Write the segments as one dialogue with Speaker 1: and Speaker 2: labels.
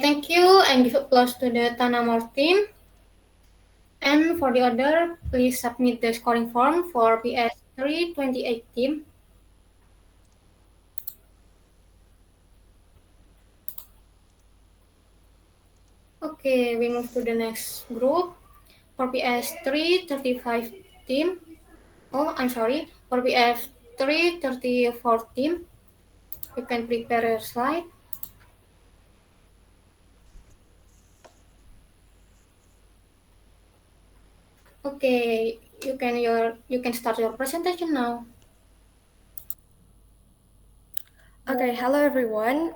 Speaker 1: Thank you and give applause to the Tanamor team. And for the order, please submit the scoring form for PS3 28 team. Okay, we move to the next group. For PS3 35 team. Oh, I'm sorry. For PS3 34 team, you can prepare your slide. Okay, you can start your presentation now.
Speaker 2: Okay, hello everyone.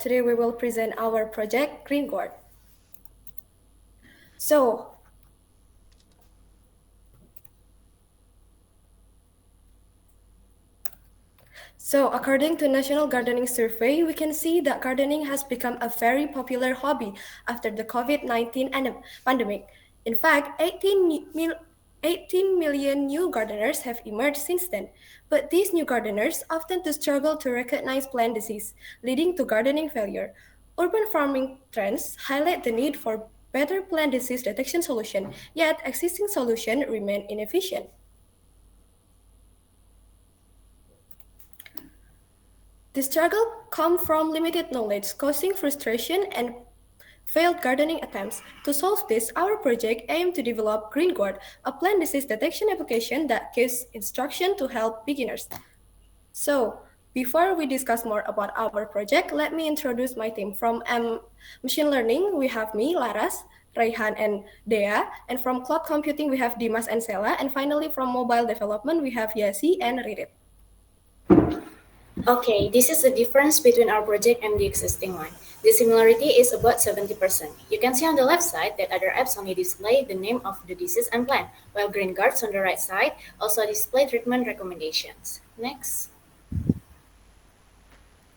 Speaker 2: Today we will present our project Green Guard. So, according to National Gardening Survey, we can see that gardening has become a very popular hobby after the COVID-19 pandemic. In fact, 18 million new gardeners have emerged since then. But these new gardeners often struggle to recognize plant disease, leading to gardening failure. Urban farming trends highlight the need for better plant disease detection solution, yet existing solutions remain inefficient. The struggle comes from limited knowledge, causing frustration and failed gardening attempts. To solve this, our project aimed to develop GreenGuard, a plant disease detection application that gives instruction to help beginners. So, before we discuss more about our project, let me introduce my team. From machine learning, we have me, Laras, Raihan, and Dea. And from cloud computing, we have Dimas and Sela. And finally, from mobile development, we have Yasi and Ririt.
Speaker 3: Okay, this is the difference between our project and the existing one. The similarity is about 70%. You can see on the left side that other apps only display the name of the disease and plan, while green guards on the right side also display treatment recommendations. Next.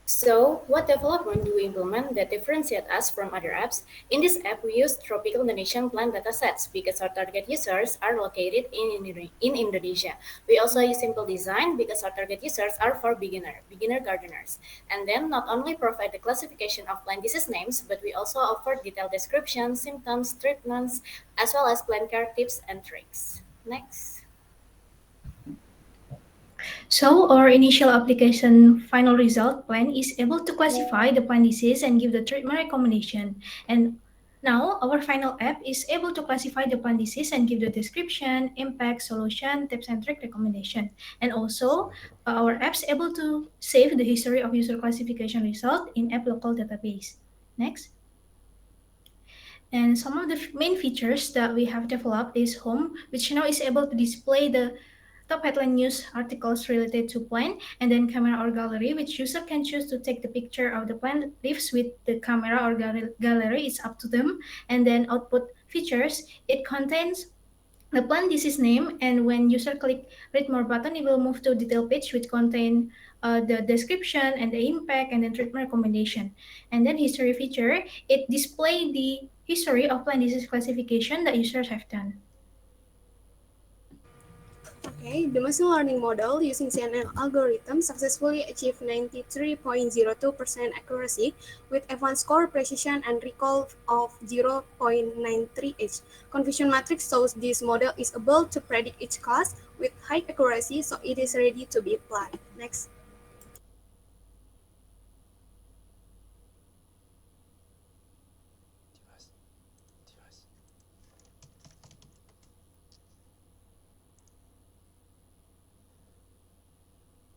Speaker 3: So, what development do we implement that differentiate us from other apps? In this app, we use tropical Indonesian plant datasets because our target users are located in Indonesia. We also use simple design because our target users are for beginner gardeners. And then not only provide the classification of plant disease names, but we also offer detailed descriptions, symptoms, treatments, as well as plant care tips and tricks. Next.
Speaker 4: So our initial application final result plan is able to classify the plant disease and give the treatment recommendation. And now our final app is able to classify the plant disease and give the description, impact, solution, tips and trick recommendation. And also our app's able to save the history of user classification result in app local database. Next. And some of the main features that we have developed is Home, which now is able to display the top headline news articles related to plant, and then camera or gallery, which user can choose to take the picture of the plant leaves with the camera or gallery. It's up to them. And then output features, it contains the plant disease name, and when user click read more button, it will move to detail page which contain the description and the impact and then treatment recommendation. And then history feature, it display the history of plant disease classification that users have done.
Speaker 5: Okay, the machine learning model using CNN algorithm successfully achieved 93.02% accuracy with advanced score precision and recall of 0.93h. Confusion matrix shows this model is able to predict each class with high accuracy, so it is ready to be applied. Next.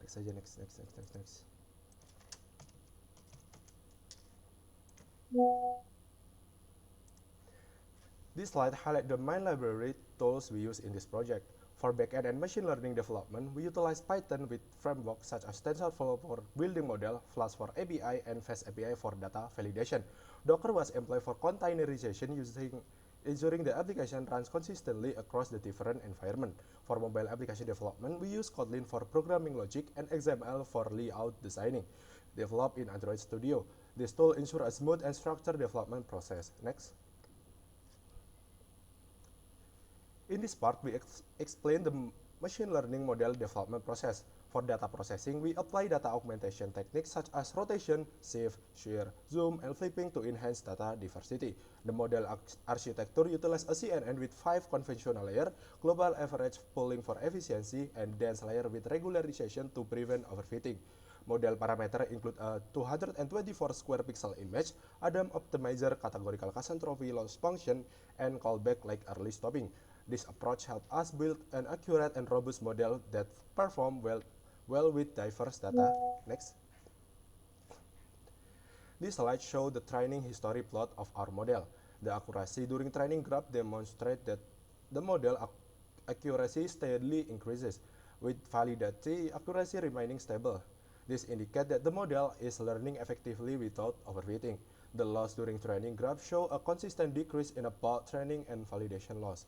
Speaker 6: Next. This slide highlights the main library tools we use in this project. For backend and machine learning development, we utilize Python with frameworks such as TensorFlow for building model, Flask for API, and Fast API for data validation. Docker was employed for containerization ensuring the application runs consistently across the different environments. For mobile application development, we use Kotlin for programming logic and XML for layout designing, developed in Android Studio. This tool ensures a smooth and structured development process. Next. In this part, we explain the machine learning model development process. For data processing, we apply data augmentation techniques such as rotation, shift, shear, zoom, and flipping to enhance data diversity. The model architecture utilizes a CNN with 5 conventional layers, global average pooling for efficiency, and dense layer with regularization to prevent overfitting. Model parameter include a 224 square pixel image, Adam optimizer, categorical catastrophe loss function, and callback like early stopping. This approach helps us build an accurate and robust model that perform well with diverse data. Next. This slide shows the training history plot of our model. The accuracy during training graph demonstrates that the model accuracy steadily increases, with validity accuracy remaining stable. This indicates that the model is learning effectively without overfitting. The loss during training graph show a consistent decrease in both training and validation loss.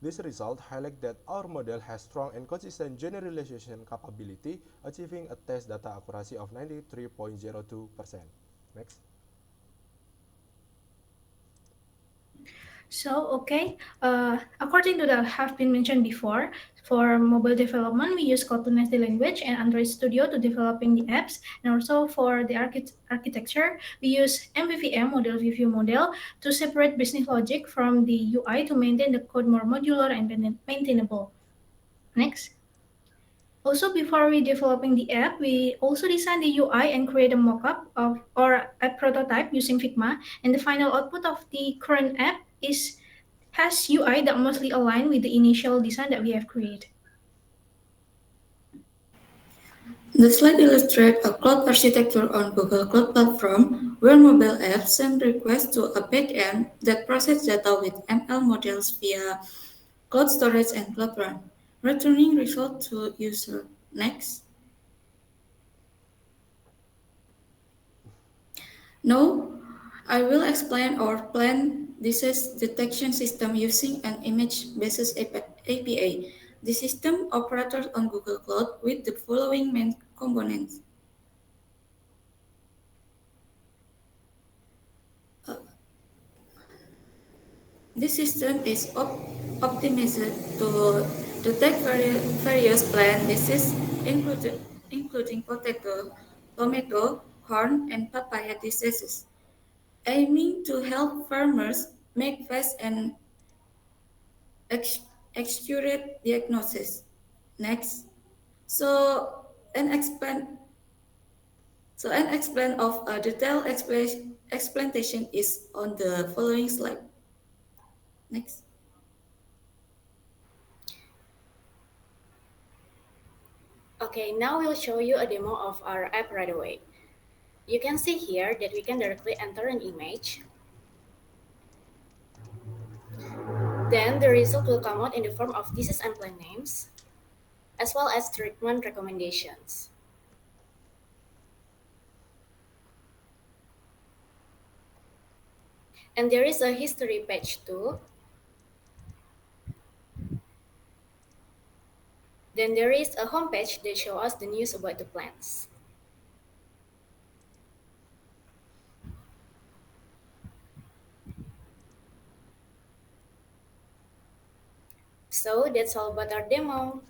Speaker 6: This result highlights that our model has strong and consistent generalization capability, achieving a test data accuracy of 93.02%. Next.
Speaker 4: So, okay, according to the have been mentioned before, for mobile development, we use Kotlin as the language and Android Studio to developing the apps. And also for the architecture, we use MVVM, model view model, to separate business logic from the UI to maintain the code more modular and maintainable. Next. Also, before we developing the app, we also design the UI and create a mockup of or a prototype using Figma. And the final output of the current app has UI that mostly align with the initial design that we have created.
Speaker 7: The slide illustrates a cloud architecture on Google Cloud Platform where mobile apps send requests to a backend that processes data with ML models via cloud storage and Cloud Run, returning result to user. Next. Now, I will explain our planned disease detection system using an image-based API. The system operates on Google Cloud with the following main components. This system is optimized to detect various plant diseases, including potato, tomato, corn, and papaya diseases, aiming to help farmers make fast and accurate diagnosis. Next. So an explain of a detailed explanation is on the following slide. Next.
Speaker 3: Okay, now we'll show you a demo of our app right away. You can see here that we can directly enter an image. Then the result will come out in the form of disease and plant names, as well as treatment recommendations. And there is a history page too. Then there is a home page that shows us the news about the plants. So that's all about our demo.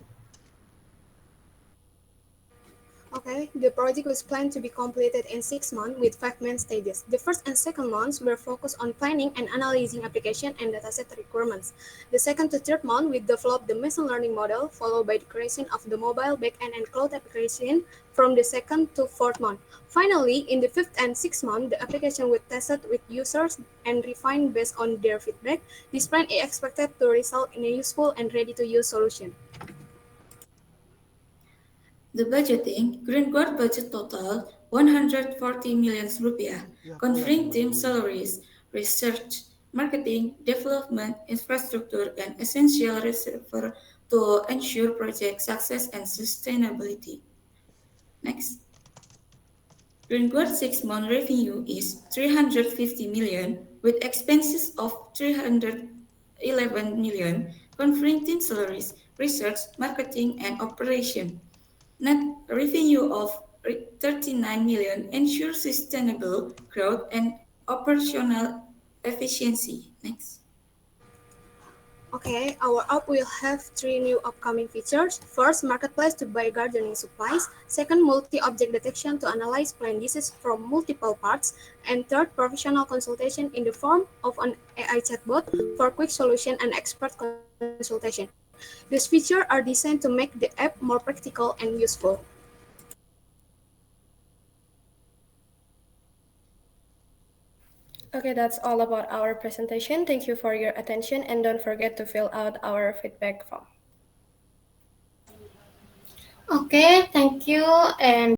Speaker 5: Okay, the project was planned to be completed in 6 months with 5 main stages. The first and second months were focused on planning and analyzing application and dataset requirements. The second to third month, we developed the machine learning model, followed by the creation of the mobile backend and cloud application from the second to fourth month. Finally, in the fifth and sixth month, the application was tested with users and refined based on their feedback. This plan is expected to result in a useful and ready-to-use solution.
Speaker 7: The budgeting, GreenGuard budget total 140 million rupiah, covering team salaries, research, marketing, development, infrastructure, and essential reserve to ensure project success and sustainability. Next. GreenGuard 6-month revenue is 350 million, with expenses of 311 million, covering team salaries, research, marketing, and operation. Net revenue of 39 million ensures sustainable growth and operational efficiency. Next.
Speaker 5: Okay, our app will have 3 new upcoming features. First, marketplace to buy gardening supplies. Second, multi-object detection to analyze plant disease from multiple parts. And third, professional consultation in the form of an AI chatbot for quick solution and expert consultation. These features are designed to make the app more practical and useful.
Speaker 2: Okay, that's all about our presentation. Thank you for your attention and don't forget to fill out our feedback form.
Speaker 1: Okay, thank you. And